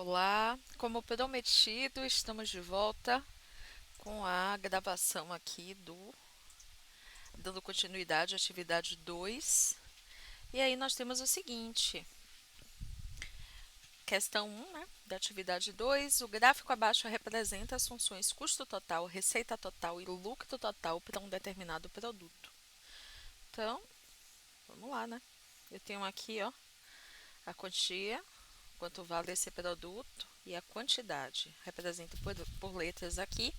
Olá, como prometido, estamos de volta com a gravação aqui dando continuidade à atividade 2. E aí nós temos o seguinte, questão 1, né, da atividade 2, o gráfico abaixo representa as funções custo total, receita total e lucro total para um determinado produto. Então, vamos lá, né? Eu tenho aqui, ó, a quantia, quanto vale esse produto e a quantidade, representa por letras aqui.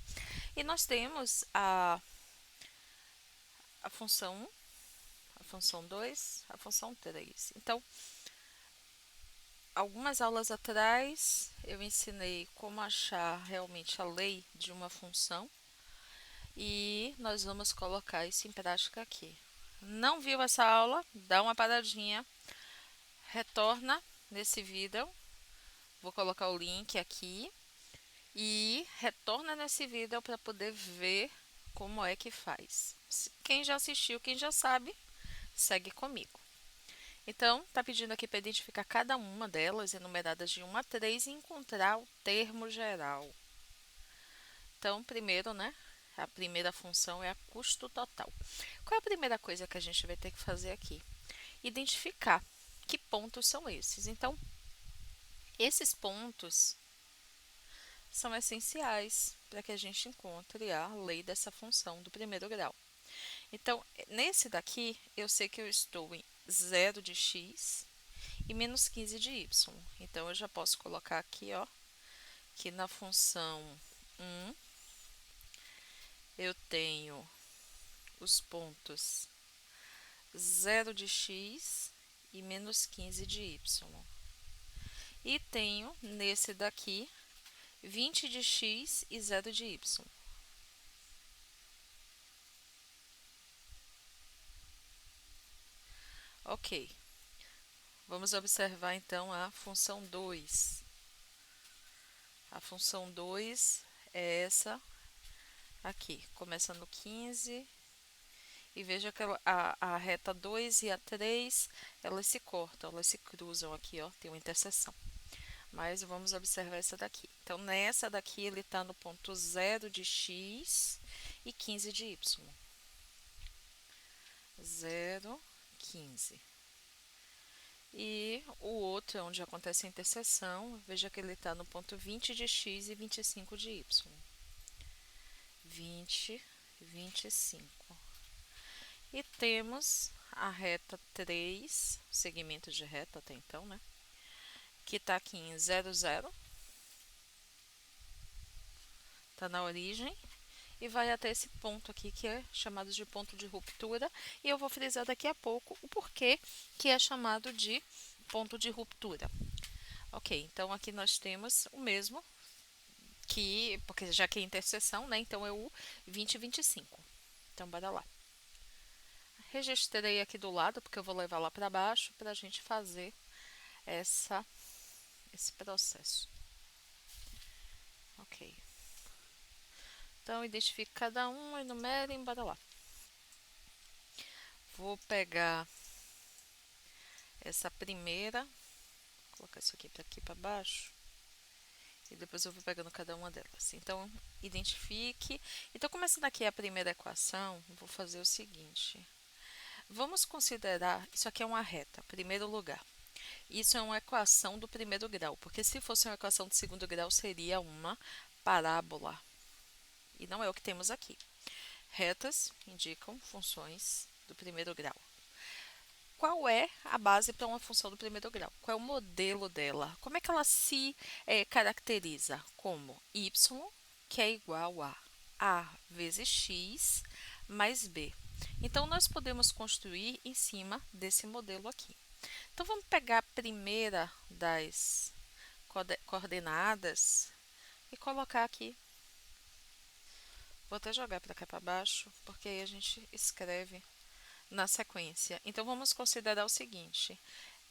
E nós temos a função 1, a função 2, a função 3. Então, algumas aulas atrás eu ensinei como achar realmente a lei de uma função e nós vamos colocar isso em prática aqui. Não viu essa aula? Dá uma paradinha, retorna nesse vídeo, vou colocar o link aqui e retorna nesse vídeo para poder ver como é que faz. Quem já assistiu, quem já sabe, segue comigo. Então, está pedindo aqui para identificar cada uma delas, enumeradas de 1 a 3, e encontrar o termo geral. Então, primeiro, né, a primeira função é a custo total. Qual é a primeira coisa que a gente vai ter que fazer aqui? Identificar que pontos são esses. Então, esses pontos são essenciais para que a gente encontre a lei dessa função do primeiro grau. Então, nesse daqui, eu sei que eu estou em 0 de x e menos 15 de y. Então, eu já posso colocar aqui, ó, que na função 1 eu tenho os pontos 0 de x e menos 15 de y. E tenho nesse daqui 20 de x e 0 de y. Ok, vamos observar então a função 2. A função 2 é essa aqui, começa no 15 e veja que a reta 2 e a 3, elas se cortam, elas se cruzam aqui, ó, tem uma interseção. Mas vamos observar essa daqui. Então, nessa daqui, ele está no ponto 0 de x e 15 de y. 0, 15. E o outro, onde acontece a interseção, veja que ele está no ponto 20 de x e 25 de y. 20, 25. E temos a reta 3, segmento de reta até então, né? Que está aqui em 0, 0. Está na origem. E vai até esse ponto aqui, que é chamado de ponto de ruptura. E eu vou frisar daqui a pouco o porquê que é chamado de ponto de ruptura. Ok, então aqui nós temos o mesmo, porque já que é interseção, né? Então é o 20 e 25. Então, bora lá. Registrei aqui do lado, porque eu vou levar lá para baixo para a gente fazer esse processo. Ok. Então, identifique cada um, enumere e bora lá. Vou pegar essa primeira, colocar isso aqui para baixo. E depois eu vou pegando cada uma delas. Então, identifique. Então, começando aqui a primeira equação, vou fazer o seguinte. Vamos considerar, isso aqui é uma reta, primeiro lugar. Isso é uma equação do primeiro grau, porque se fosse uma equação de segundo grau, seria uma parábola. E não é o que temos aqui. Retas indicam funções do primeiro grau. Qual é a base para uma função do primeiro grau? Qual é o modelo dela? Como é que ela se caracteriza? Como y, que é igual a vezes x mais b. Então, nós podemos construir em cima desse modelo aqui. Então, vamos pegar a primeira das coordenadas e colocar aqui. Vou até jogar para cá para baixo, porque aí a gente escreve na sequência. Então, vamos considerar o seguinte.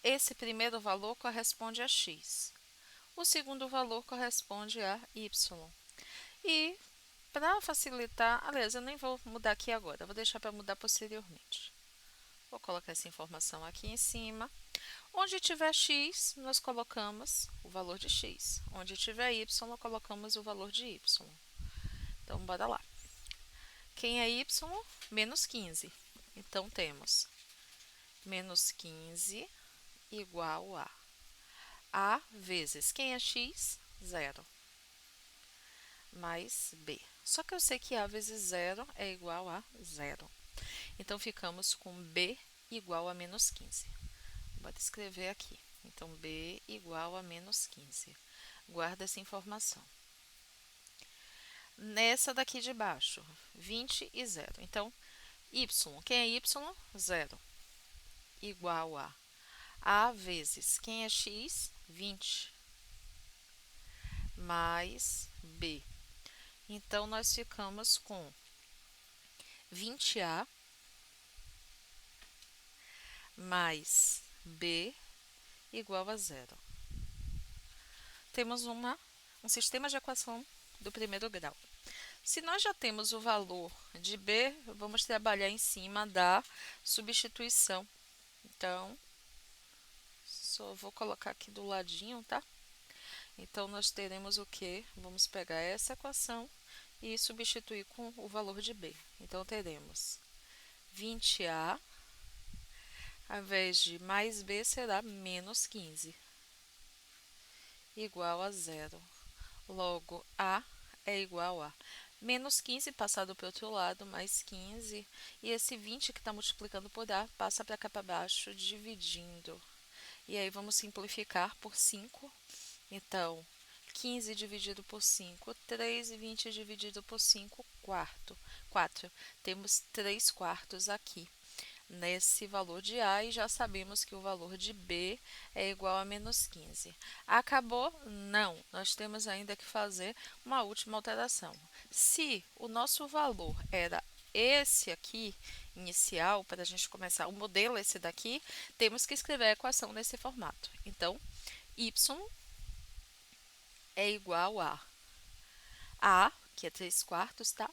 Esse primeiro valor corresponde a x. O segundo valor corresponde a y. E, para facilitar, aliás, eu nem vou mudar aqui agora, vou deixar para mudar posteriormente. Vou colocar essa informação aqui em cima. Onde tiver x, nós colocamos o valor de x. Onde tiver y, colocamos o valor de y. Então, bora lá. Quem é y? Menos 15. Então, temos menos 15 igual a vezes, quem é x? 0. Mais b. Só que eu sei que a vezes 0 é igual a 0. Então, ficamos com b igual a menos 15. Vou escrever aqui. Então, b igual a menos 15. Guarda essa informação. Nessa daqui de baixo, 20 e 0. Então, y, quem é y? 0. Igual a vezes, quem é x? 20. Mais b. Então, nós ficamos com 20a mais b igual a 0. Temos um sistema de equação do primeiro grau. Se nós já temos o valor de b, vamos trabalhar em cima da substituição. Então, só vou colocar aqui do ladinho, tá? Então, nós teremos o quê? Vamos pegar essa equação e substituir com o valor de b. Então, teremos 20a, ao invés de mais b, será menos 15, igual a 0. Logo, a é igual a menos 15 passado para o outro lado, mais 15. E esse 20 que está multiplicando por a, passa para cá para baixo, dividindo. E aí, vamos simplificar por 5. Então, 15 dividido por 5, 3, e 20 dividido por 5, 4. Temos 3 quartos aqui nesse valor de A e já sabemos que o valor de B é igual a menos 15. Acabou? Não. Nós temos ainda que fazer uma última alteração. Se o nosso valor era esse aqui, inicial, para a gente começar, o modelo é esse daqui, temos que escrever a equação nesse formato. Então, y é igual a, que é 3 quartos, tá?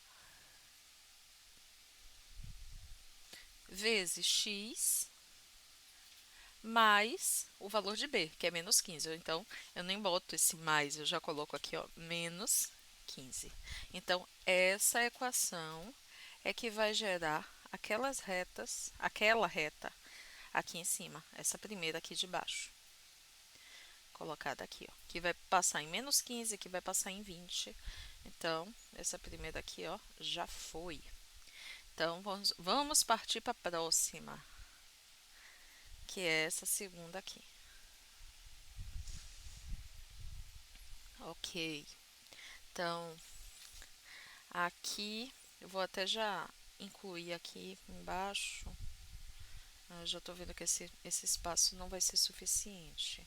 Vezes x mais o valor de b, que é menos 15. Então, eu nem boto esse mais, eu já coloco aqui, ó, menos 15. Então, essa equação é que vai gerar aquela reta aqui em cima, essa primeira aqui de baixo. Colocada aqui, ó, que vai passar em menos 15, que vai passar em 20. Então, essa primeira aqui, ó, já foi. Então, vamos partir para a próxima, que é essa segunda aqui. Ok. Então, aqui, eu vou até já incluir aqui embaixo. Eu já estou vendo que esse espaço não vai ser suficiente.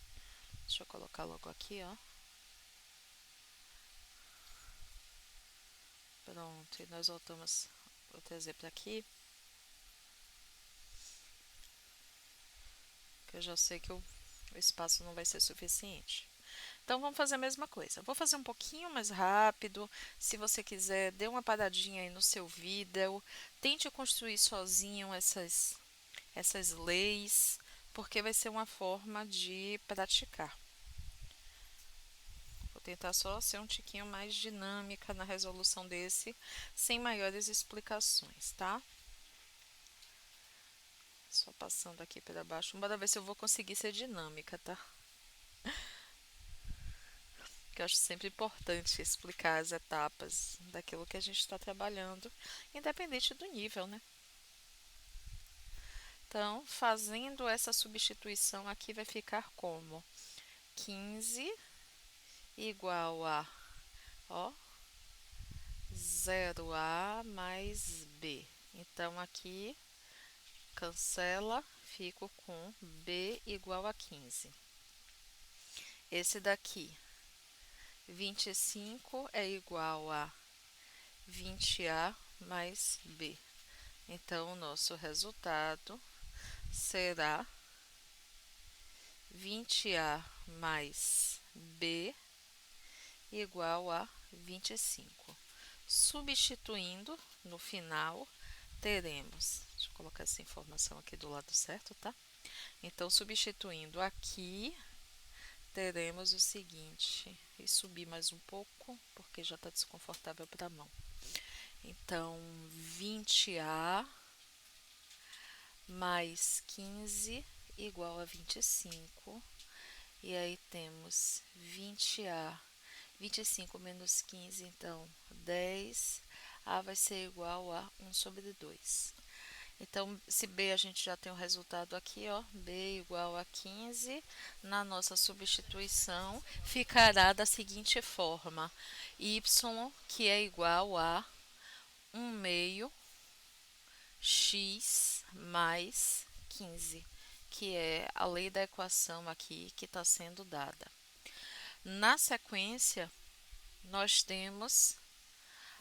Deixa eu colocar logo aqui, ó. Pronto, e nós voltamos outro exemplo aqui. Que eu já sei que o espaço não vai ser suficiente. Então, vamos fazer a mesma coisa. Vou fazer um pouquinho mais rápido. Se você quiser, dê uma paradinha aí no seu vídeo. Tente construir sozinho essas leis, porque vai ser uma forma de praticar. Vou tentar só ser um tiquinho mais dinâmica na resolução desse, sem maiores explicações, tá? Só passando aqui para baixo. Bora ver se eu vou conseguir ser dinâmica, tá? Que eu acho sempre importante explicar as etapas daquilo que a gente está trabalhando, independente do nível, né? Então, fazendo essa substituição aqui, vai ficar como 15 igual a, ó, 0a mais b. Então, aqui, cancela, fico com b igual a 15. Esse daqui, 25 é igual a 20a mais b. Então, o nosso resultado será 20a mais b igual a 25. Substituindo, no final, teremos, deixa eu colocar essa informação aqui do lado certo, tá? Então, substituindo aqui, teremos o seguinte, e subir mais um pouco, porque já está desconfortável para a mão. Então, 20A mais 15 igual a 25. E aí temos 20A, 25 menos 15, então 10. A vai ser igual a 1/2. Então, se B a gente já tem o resultado aqui, ó, B igual a 15, na nossa substituição ficará da seguinte forma: y, que é igual a 1/2 x mais 15, que é a lei da equação aqui que está sendo dada. Na sequência, nós temos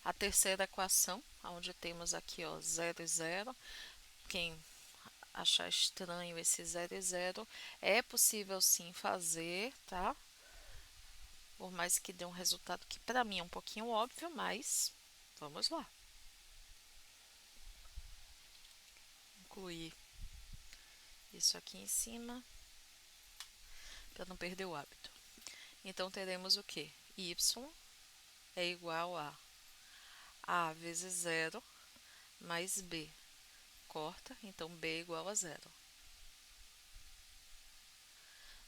a terceira equação, onde temos aqui, ó, 0 e 0. Quem achar estranho esse 0 e 0, é possível sim fazer, tá? Por mais que dê um resultado que para mim é um pouquinho óbvio, mas vamos lá. Incluir isso aqui em cima, para não perder o hábito. Então, teremos o que? Y é igual a vezes 0 mais B. Corta, então B é igual a 0.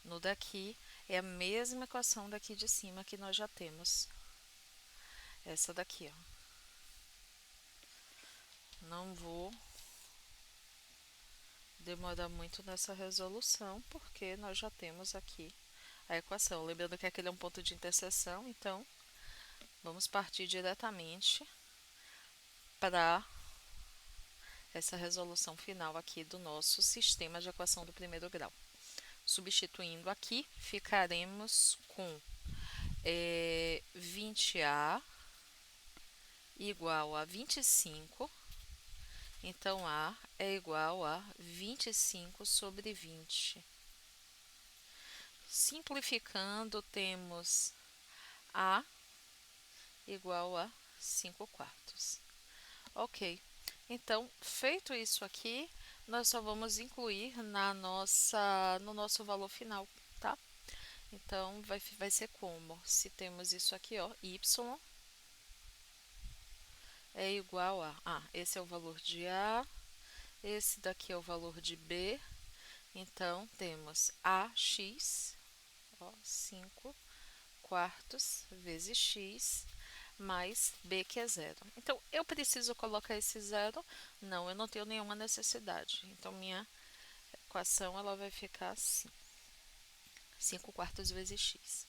No daqui é a mesma equação daqui de cima que nós já temos. Essa daqui, ó. Não vou demorar muito nessa resolução, porque nós já temos aqui a equação. Lembrando que aquele é um ponto de interseção, então vamos partir diretamente para essa resolução final aqui do nosso sistema de equação do primeiro grau. Substituindo aqui, ficaremos com 20A igual a 25. Então, A é igual a 25/20. Simplificando, temos A igual a 5/4. Ok, então, feito isso aqui, nós só vamos incluir no nosso valor final, tá? Então, vai ser como? Se temos isso aqui, ó, y é igual a... esse é o valor de A, esse daqui é o valor de B. Então, temos AX, ó, 5/4 vezes x, mais B, que é 0. Então, eu preciso colocar esse 0? Não, eu não tenho nenhuma necessidade. Então, minha equação ela vai ficar assim: 5/4 vezes x.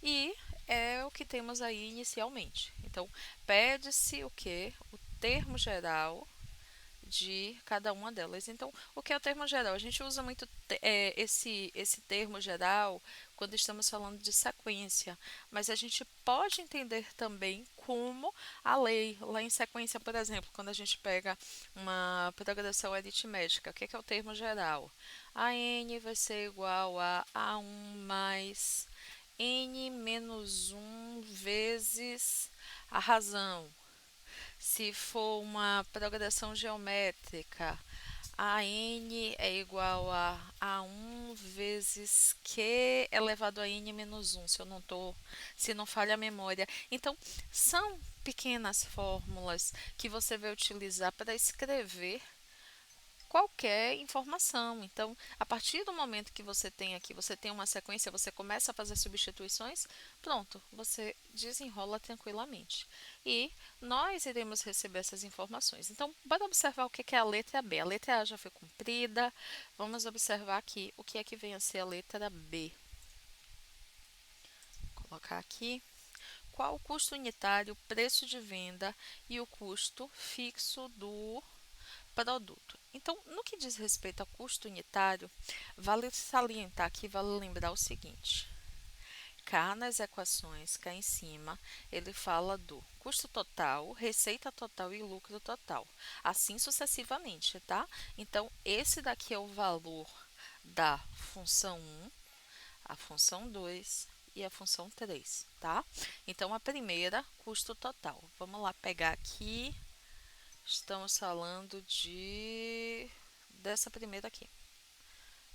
E é o que temos aí inicialmente. Então, pede-se o que? O termo geral de cada uma delas. Então, o que é o termo geral? A gente usa muito esse termo geral quando estamos falando de sequência, mas a gente pode entender também como a lei. Lá em sequência, por exemplo, quando a gente pega uma progressão aritmética, o que é o termo geral? A n vai ser igual a A1 mais n menos 1 vezes a razão. Se for uma progressão geométrica, a n é igual a 1 vezes q elevado a n menos 1, se não falha a memória. Então, são pequenas fórmulas que você vai utilizar para escrever qualquer informação. Então, a partir do momento que você tem aqui, você tem uma sequência, você começa a fazer substituições, pronto, você desenrola tranquilamente. E nós iremos receber essas informações. Então, bora observar o que é a letra B. A letra A já foi cumprida. Vamos observar aqui o que é que vem a ser a letra B. Vou colocar aqui. Qual o custo unitário, preço de venda e o custo fixo do produto? Então, no que diz respeito a custo unitário, vale salientar aqui, vale lembrar o seguinte: cá nas equações, cá em cima, ele fala do custo total, receita total e lucro total, assim sucessivamente, tá? Então, esse daqui é o valor da função 1, a função 2 e a função 3, tá? Então, a primeira, custo total. Vamos lá pegar aqui. Estamos falando dessa primeira aqui.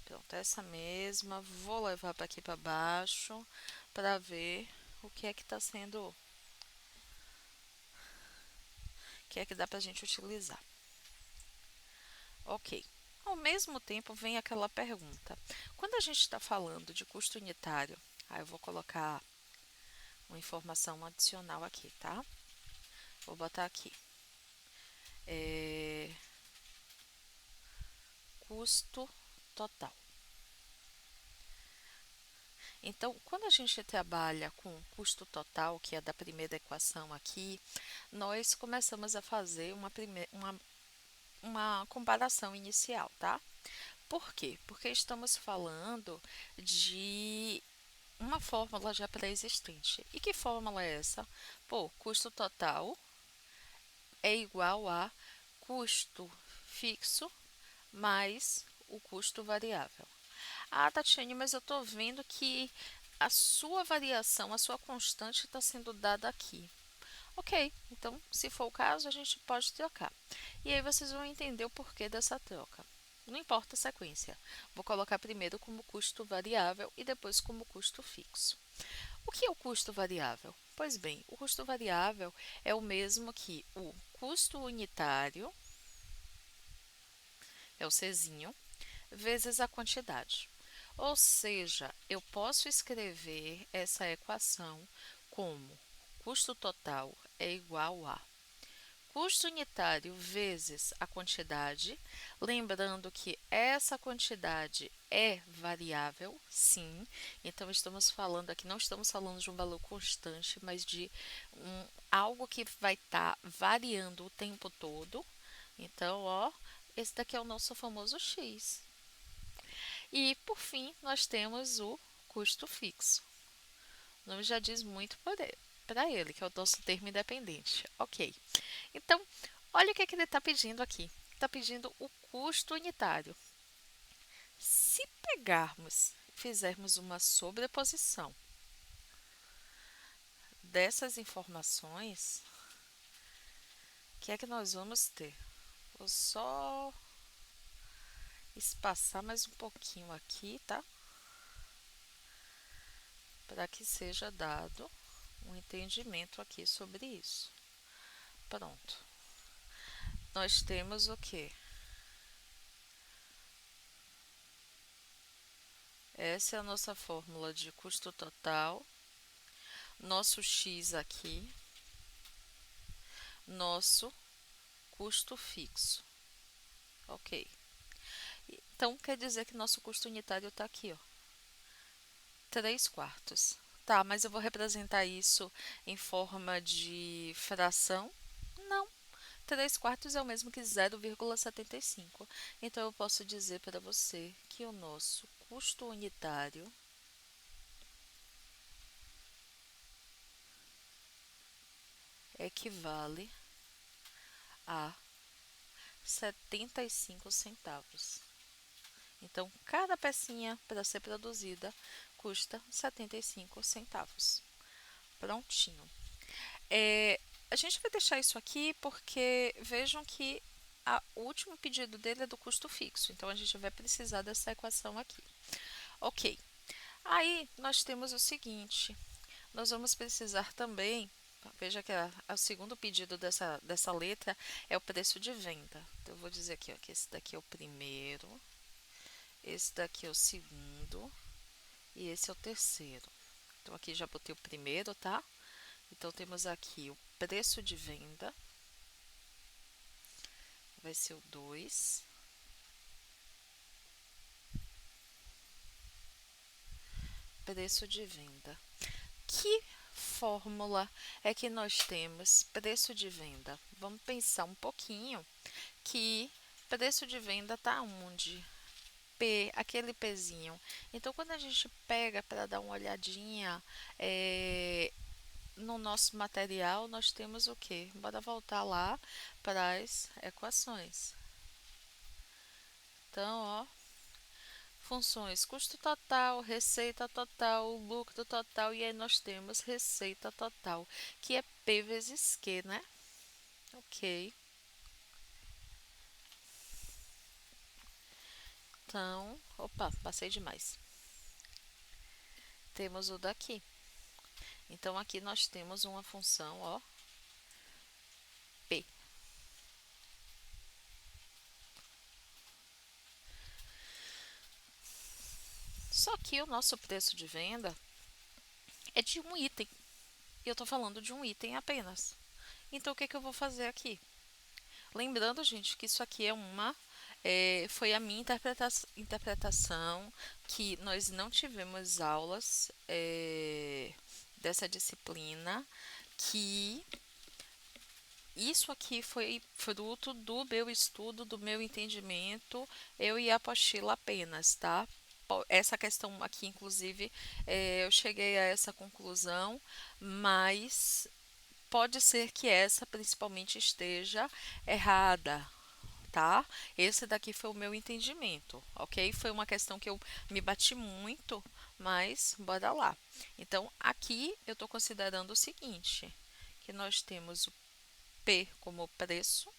Pronto, essa mesma. Vou levar para aqui para baixo para ver o que é que está sendo, o que é que dá para a gente utilizar. Ok. Ao mesmo tempo, vem aquela pergunta: quando a gente está falando de custo unitário, aí eu vou colocar uma informação adicional aqui, tá? Vou botar aqui. Custo total. Então, quando a gente trabalha com custo total, que é da primeira equação aqui, nós começamos a fazer uma comparação inicial, tá? Por quê? Porque estamos falando de uma fórmula já pré-existente. E que fórmula é essa? Pô, custo total é igual a custo fixo mais o custo variável. Ah, Tatiane, mas eu estou vendo que a sua variação, a sua constante está sendo dada aqui. Ok, então se for o caso, a gente pode trocar. E aí vocês vão entender o porquê dessa troca. Não importa a sequência. Vou colocar primeiro como custo variável e depois como custo fixo. O que é o custo variável? Pois bem, o custo variável é o mesmo que o custo unitário, é o Czinho, vezes a quantidade. Ou seja, eu posso escrever essa equação como custo total é igual a custo unitário vezes a quantidade, lembrando que essa quantidade é variável, sim. Então estamos falando aqui, não estamos falando de um valor constante, mas de algo que vai estar variando o tempo todo. Então, ó, esse daqui é o nosso famoso x. E, por fim, nós temos o custo fixo. O nome já diz muito para ele, que é o nosso termo independente. Ok. Então, olha o que, é que ele está pedindo aqui. Está pedindo o custo unitário. Se pegarmos e fizermos uma sobreposição dessas informações, o que é que nós vamos ter? Vou só espaçar mais um pouquinho aqui, tá? Para que seja dado um entendimento aqui sobre isso. Pronto. Nós temos o que? Essa é a nossa fórmula de custo total. Nosso x aqui. Nosso custo fixo. Ok. Então, quer dizer que nosso custo unitário está aqui, ó. 3/4. Tá, mas eu vou representar isso em forma de fração? Não. 3/4 é o mesmo que 0,75. Então, eu posso dizer para você que o nosso custo unitário equivale a 75 centavos. Então, cada pecinha para ser produzida custa 75 centavos. Prontinho. A gente vai deixar isso aqui porque vejam que o último pedido dele é do custo fixo. Então, a gente vai precisar dessa equação aqui. Ok. Aí, nós temos o seguinte. Nós vamos precisar também, veja que o segundo pedido dessa letra é o preço de venda. Então, eu vou dizer aqui, ó, que esse daqui é o primeiro, esse daqui é o segundo e esse é o terceiro. Então, aqui já botei o primeiro, tá? Então, temos aqui o preço de venda, vai ser o 2. Preço de venda. Que fórmula é que nós temos preço de venda? Vamos pensar um pouquinho que preço de venda tá onde? P, aquele Pzinho. Então, quando a gente pega para dar uma olhadinha no nosso material, nós temos o quê? Bora voltar lá para as equações. Então, ó, funções custo total, receita total, lucro total, e aí nós temos receita total, que é P vezes Q, né? Ok. Então, opa, passei demais. Temos o daqui. Então, aqui nós temos uma função, ó, P. Só que o nosso preço de venda é de um item. E eu estou falando de um item apenas. Então, o que eu vou fazer aqui? Lembrando, gente, que isso aqui foi a minha interpretação, que nós não tivemos aulas dessa disciplina, que isso aqui foi fruto do meu estudo, do meu entendimento, eu e a apostila apenas, tá? Essa questão aqui, inclusive, eu cheguei a essa conclusão, mas pode ser que essa principalmente esteja errada, tá? Esse daqui foi o meu entendimento, ok? Foi uma questão que eu me bati muito, mas bora lá. Então, aqui eu estou considerando o seguinte, que nós temos o P como preço,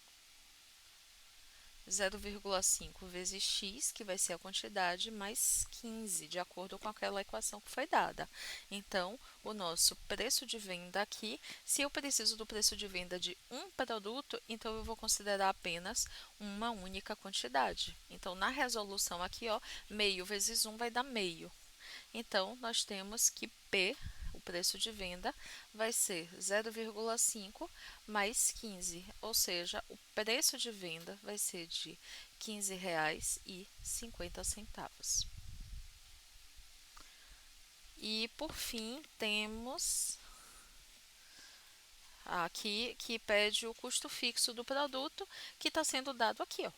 0,5 vezes x, que vai ser a quantidade, mais 15, de acordo com aquela equação que foi dada. Então, o nosso preço de venda aqui, se eu preciso do preço de venda de um produto, então eu vou considerar apenas uma única quantidade. Então, na resolução aqui, ó, meio vezes 1 vai dar meio. Então, nós temos que P, o preço de venda, vai ser 0,5 mais 15, ou seja, o preço de venda vai ser de R$ 15,50. E por fim, temos aqui que pede o custo fixo do produto, que está sendo dado aqui, ó.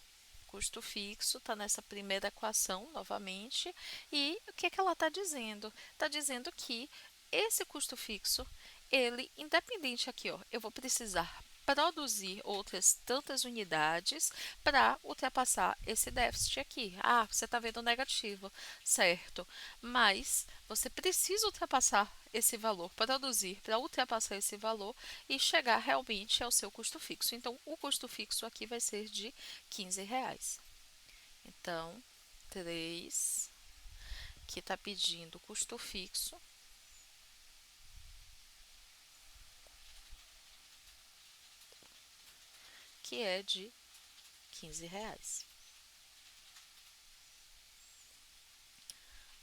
Custo fixo está nessa primeira equação novamente. E o que ela está dizendo? Está dizendo que esse custo fixo, ele, independente aqui, ó, eu vou precisar produzir outras tantas unidades para ultrapassar esse déficit aqui. Ah, você está vendo negativo, certo? Mas você precisa ultrapassar esse valor, produzir para ultrapassar esse valor e chegar realmente ao seu custo fixo. Então, o custo fixo aqui vai ser de R$ 15. Então, 3, que está pedindo custo fixo, que é de R$ 15.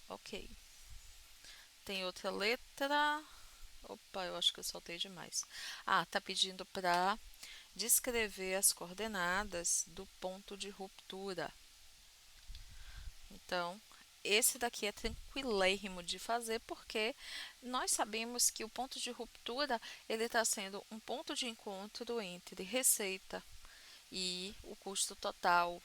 Ok. Tem outra letra. Opa, eu acho que eu soltei demais. Ah, tá pedindo para descrever as coordenadas do ponto de ruptura. Então, esse daqui é tranquilérrimo de fazer porque nós sabemos que o ponto de ruptura ele está sendo um ponto de encontro entre receita e o custo total.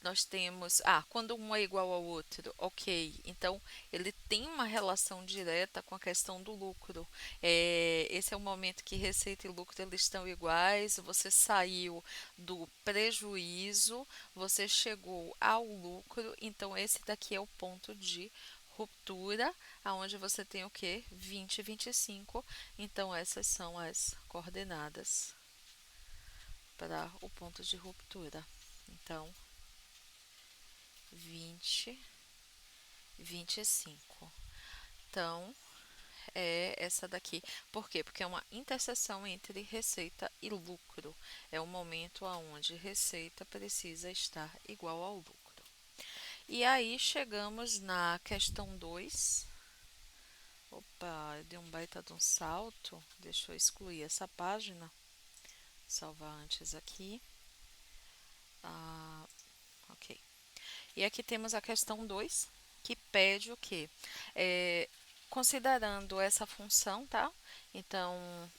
Nós temos, quando um é igual ao outro, ok. Então, ele tem uma relação direta com a questão do lucro. Esse é o momento que receita e lucro eles estão iguais. Você saiu do prejuízo, você chegou ao lucro. Então, esse daqui é o ponto de ruptura, aonde você tem o que? 20 e 25. Então, essas são as coordenadas para o ponto de ruptura. Então, 20, 25. Então, é essa daqui. Por quê? Porque é uma interseção entre receita e lucro. É o momento onde receita precisa estar igual ao lucro. E aí chegamos na questão 2. Opa, eu dei um baita de um salto. Deixa eu excluir essa página. Salvar antes aqui. Ok. E aqui temos a questão 2, que pede o quê? Considerando essa função, tá? Então,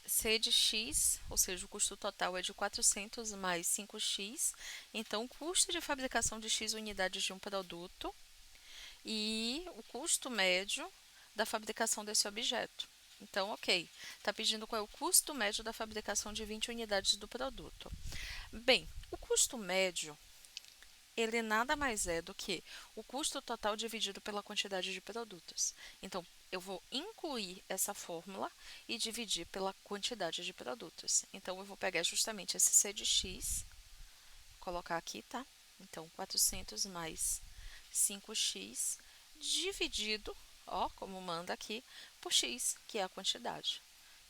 C de x, ou seja, o custo total é de 400 mais 5x. Então, o custo de fabricação de x unidades de um produto e o custo médio da fabricação desse objeto. Então, ok, está pedindo qual é o custo médio da fabricação de 20 unidades do produto. Bem, o custo médio ele nada mais é do que o custo total dividido pela quantidade de produtos. Então, eu vou incluir essa fórmula e dividir pela quantidade de produtos. Então, eu vou pegar justamente esse C de x, colocar aqui, tá? Então, 400 mais 5x dividido, ó, como manda aqui, por x, que é a quantidade.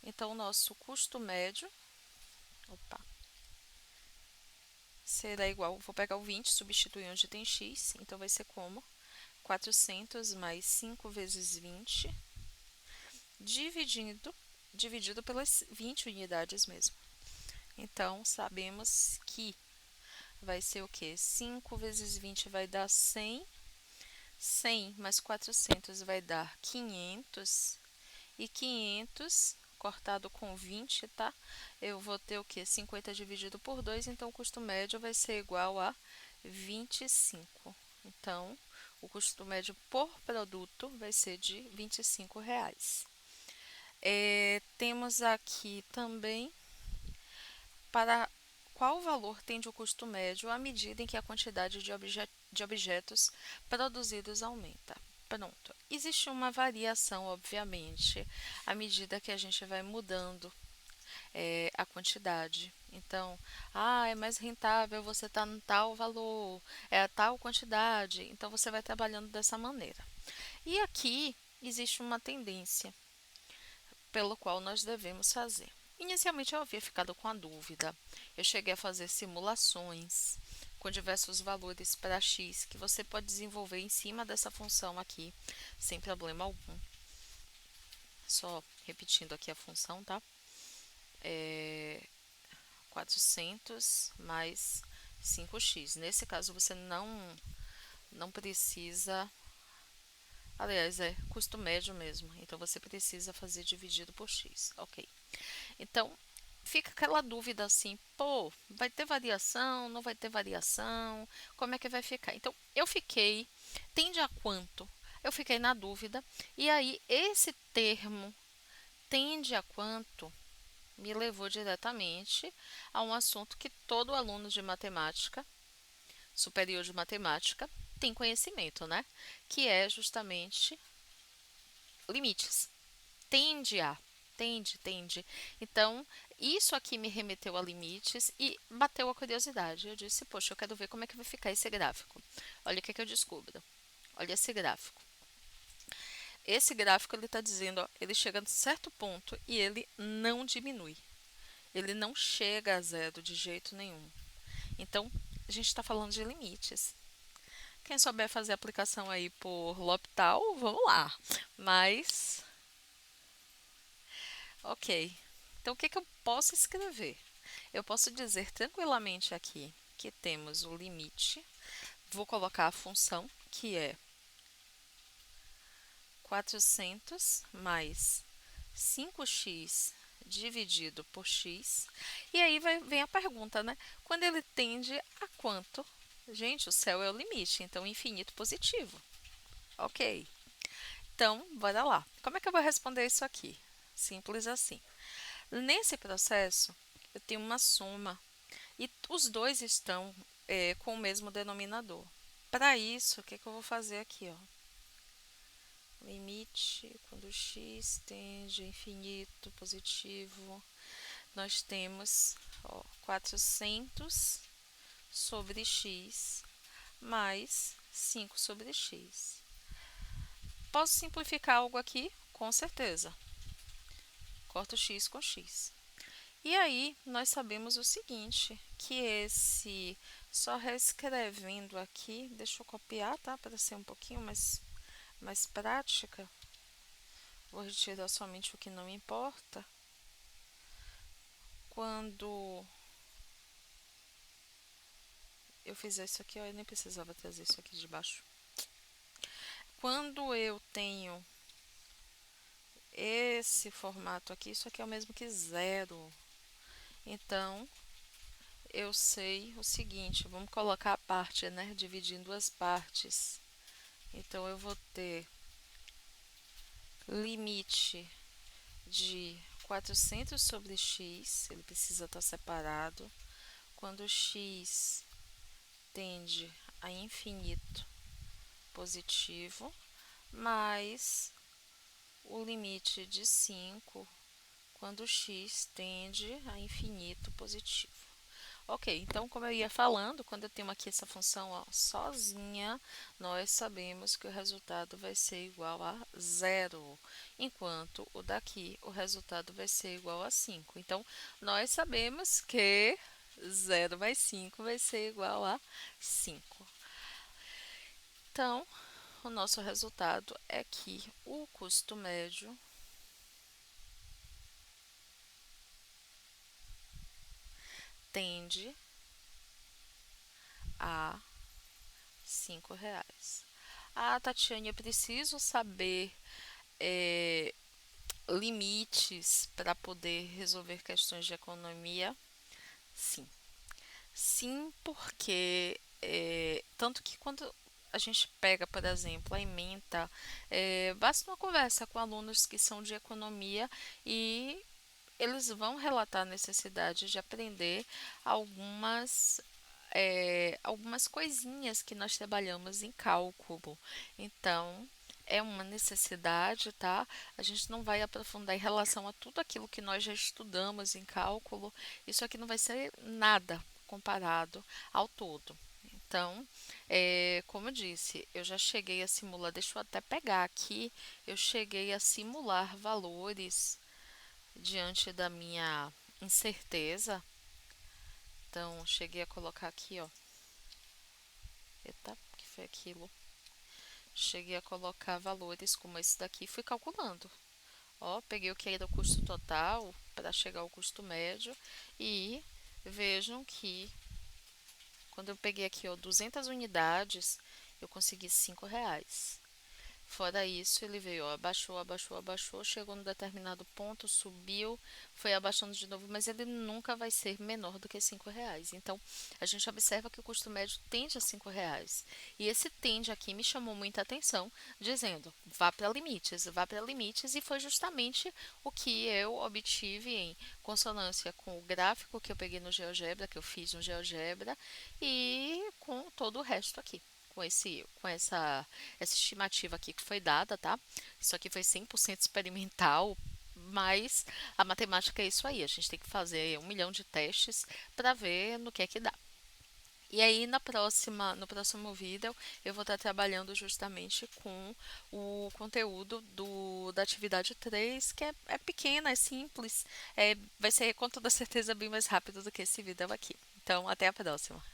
Então, o nosso custo médio, opa, será igual, vou pegar o 20, substituir onde tem x, então vai ser como 400 mais 5 vezes 20, dividido pelas 20 unidades mesmo. Então, sabemos que vai ser o quê? 5 vezes 20 vai dar 100. 100 mais 400 vai dar 500. E 500 cortado com 20, tá? Eu vou ter o quê? 50 dividido por 2, então o custo médio vai ser igual a 25. Então, o custo médio por produto vai ser de R$ 25. Temos aqui também para qual valor tende o custo médio à medida em que a quantidade de objetos produzidos aumenta. Pronto. Existe uma variação, obviamente, à medida que a gente vai mudando a quantidade. Então, é mais rentável você estar em tal valor, é a tal quantidade. Então, você vai trabalhando dessa maneira. E aqui existe uma tendência pelo qual nós devemos fazer. Inicialmente eu havia ficado com a dúvida. Eu cheguei a fazer simulações com diversos valores para x que você pode desenvolver em cima dessa função aqui, sem problema algum. Só repetindo aqui a função, tá? 400 mais 5x. Nesse caso você não precisa. Aliás, é custo médio mesmo. Então você precisa fazer dividido por x. Ok. Então, fica aquela dúvida assim, pô, vai ter variação, não vai ter variação, como é que vai ficar? Então, tende a quanto? Eu fiquei na dúvida, e aí esse termo tende a quanto me levou diretamente a um assunto que todo aluno de matemática, superior de matemática, tem conhecimento, né? Que é justamente limites. Tende a, tende. Então, isso aqui me remeteu a limites e bateu a curiosidade. Eu disse, poxa, eu quero ver como é que vai ficar esse gráfico. Olha o que eu descubro. Olha esse gráfico. Esse gráfico ele está dizendo, ó, ele chega a certo ponto e ele não diminui. Ele não chega a zero de jeito nenhum. Então, a gente está falando de limites. Quem souber fazer a aplicação aí por L'Hopital, vamos lá. Mas, ok. Então, o que eu posso escrever? Eu posso dizer tranquilamente aqui que temos o limite. Vou colocar a função, que é 400 mais 5x dividido por x. E aí vem a pergunta, né? Quando ele tende a quanto? Gente, o céu é o limite, então infinito positivo. Ok. Então, bora lá. Como é que eu vou responder isso aqui? Simples assim. Nesse processo, eu tenho uma soma e os dois estão com o mesmo denominador. Para isso, o que eu vou fazer aqui? Ó? Limite quando x tende a infinito positivo, nós temos 400 sobre x mais 5 sobre x. Posso simplificar algo aqui? Com certeza. Corto x com x. E aí, nós sabemos o seguinte, que só reescrevendo aqui, deixa eu copiar, tá? Para ser um pouquinho mais prática. Vou retirar somente o que não importa. Quando eu fizer isso aqui, eu nem precisava trazer isso aqui de baixo. Quando eu tenho esse formato aqui, isso aqui é o mesmo que zero. Então, eu sei o seguinte, vamos colocar a parte, né? Dividir em duas partes. Então, eu vou ter limite de 400 sobre x, ele precisa estar separado. Quando x tende a infinito positivo, mais o limite de 5 quando x tende a infinito positivo. Ok, então como eu ia falando, quando eu tenho aqui essa função ó, sozinha, nós sabemos que o resultado vai ser igual a zero, enquanto o daqui, o resultado vai ser igual a 5. Então, nós sabemos que zero mais 5 vai ser igual a 5. Então, o nosso resultado é que o custo médio tende a R$ 5. Ah, Tatiane, eu preciso saber é, limites para poder resolver questões de economia? Sim. Sim, porque tanto que quando a gente pega, por exemplo, a ementa, basta uma conversa com alunos que são de economia e eles vão relatar a necessidade de aprender algumas algumas coisinhas que nós trabalhamos em cálculo. Então, é uma necessidade, tá? A gente não vai aprofundar em relação a tudo aquilo que nós já estudamos em cálculo. Isso aqui não vai ser nada comparado ao todo. Então, como eu disse, eu já cheguei a simular, deixa eu até pegar aqui, eu cheguei a simular valores diante da minha incerteza. Então, cheguei a colocar aqui, ó. Eita, o que foi aquilo? Cheguei a colocar valores como esse daqui e fui calculando. Ó, peguei o que era o custo total para chegar ao custo médio e vejam que quando eu peguei aqui, ó, 200 unidades, eu consegui R$ 5. Fora isso, ele veio, ó, abaixou, abaixou, abaixou, chegou num determinado ponto, subiu, foi abaixando de novo, mas ele nunca vai ser menor do que R$ 5. Então, a gente observa que o custo médio tende a R$ 5. E esse tende aqui me chamou muita atenção, dizendo, vá para limites, e foi justamente o que eu obtive em consonância com o gráfico que eu peguei no GeoGebra, que eu fiz no GeoGebra, e com todo o resto aqui essa estimativa aqui que foi dada, tá? Isso aqui foi 100% experimental, mas a matemática é isso aí. A gente tem que fazer 1 milhão de testes para ver no que é que dá. E aí no próximo vídeo eu vou estar trabalhando justamente com o conteúdo da atividade 3, que é pequena, é simples, vai ser com toda certeza bem mais rápido do que esse vídeo aqui. Então, até a próxima.